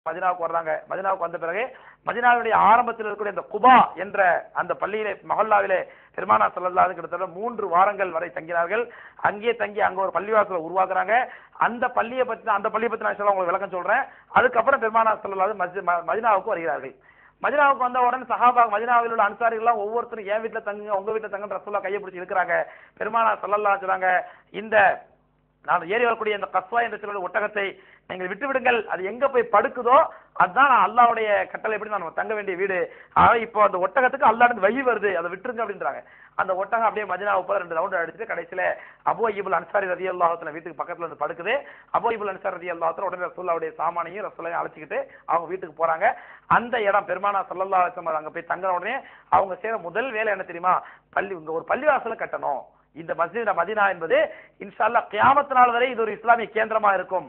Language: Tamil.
மதினாவுக்கு வர்றாங்க. மதினாவுக்கு வந்த பிறகு மதினாவுடைய ஆரம்பத்தில் இருக்கக்கூடிய இந்த குபா என்ற அந்த பள்ளியிலே மஹல்லாவிலே பெருமானார் ஸல்லல்லாஹு அலைஹி கிட்டத்தட்ட 3 வாரங்கள் வரை தங்கினார்கள். அங்கே தங்கி அங்க ஒரு பள்ளிவாசலை உருவாக்குறாங்க. அந்த பள்ளியை பத்தி நான் உங்களுக்கு விளக்கம் சொல்றேன். அதுக்கப்புறம் பெருமானார் ஸல்லல்லாஹு அலைஹி மதினாவுக்கு வருகிறார்கள். மதினாவுக்கு வந்த உடனே சஹாபா மதினாவில் உள்ள அன்சாரிகள் ஒவ்வொருத்தரும் என் வீட்டுல தங்குங்க உங்க வீட்டுல தங்க ரசூலுல்லாஹ் கையை பிடிச்சி இருக்கிறாங்க. பெருமானார் ஸல்லல்லாஹு அலைஹி சொல்றாங்க, இந்த நான் ஏறி வரக்கூடிய இந்த கஸ்வா என்ற சொல்லுடைய ஒட்டகத்தை நீங்கள் விட்டு விடுங்கள். அது எங்க போய் படுக்குதோ அதுதான் அல்லாஹ்வுடைய கட்டளை எப்படி நான் தங்க வேண்டிய வீடு. ஆக இப்போ அந்த ஒட்டகத்துக்கு அல்லாஹ்வின் வழி வருது, அதை விட்டுருங்க அப்படின்றாங்க. அந்த ஒட்டகம் அப்படியே மதீனாவை போல 2 ரவுண்ட் அடிச்சுட்டு கடைசியில அபூ அய்யூப் அன்சாரி ரலியல்லாஹு அன்ஹு வீட்டுக்கு பக்கத்துல வந்து படுக்குது. அபூ அய்யூப் அன்சாரி ரலியல்லாஹு அன்ஹு உடனே ரசூலுல்லாஹ்வுடைய சாமானையும் ரசூலையும் அழைச்சிக்கிட்டு அவங்க வீட்டுக்கு போறாங்க. அந்த இடம் பெருமானார் ஸல்லல்லாஹு அலைஹி வஸல்லம் அங்க போய் தங்குற உடனே அவங்க செய்யற முதல் வேலை என்ன தெரியுமா? இங்க ஒரு பள்ளிவாசலை கட்டணும். இந்த மஸ்ஜித் மதீனா என்பது இன்ஷா அல்லாஹ் கியாமத் நாள் வரை இது ஒரு இஸ்லாமிய கேந்திரமா இருக்கும்.